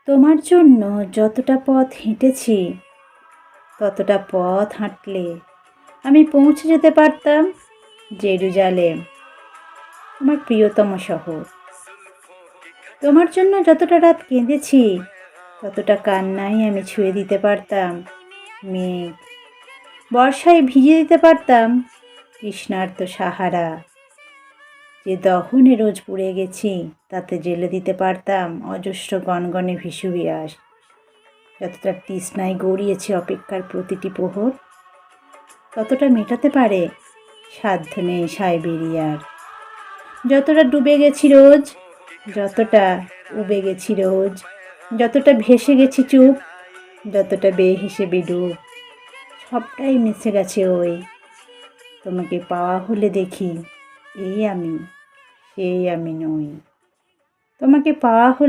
তোমার জন্য যতটা পথ হেঁটেছি ততটা পথ হাঁটলে আমি পৌঁছে যেতে পারতাম জেরুজালেম, আমার প্রিয়তম শহর। তোমার জন্য যতটা রাত কেঁদেছি ততটা কান্নাই আমি ছুঁয়ে দিতে পারতাম মেঘ, বর্ষায় ভিজিয়ে দিতে পারতাম তৃষ্ণার্ত সাহারা। যে দহনে রোজ পুড়ে গেছি তাতে জেলে দিতে পারতাম অজস্র গনগনে ভিসুভিয়াস। যতটা তৃষ্ণায় গড়িয়েছে অপেক্ষার প্রতিটি প্রহর, ততটা মেটাতে পারে সাধ্য নেই সাইবেরিয়ার। যতটা ডুবে গেছি রোজ, যতটা উবে গেছি রোজ, যতটা ভেসে গেছি চুপ, যতটা বেহেসে বিডুব, সবটাই মিশে গেছে ওই তোমাকে পাওয়া হলে দেখি এই আমি সেই আমি নই। তোমাকে পাওয়া হলে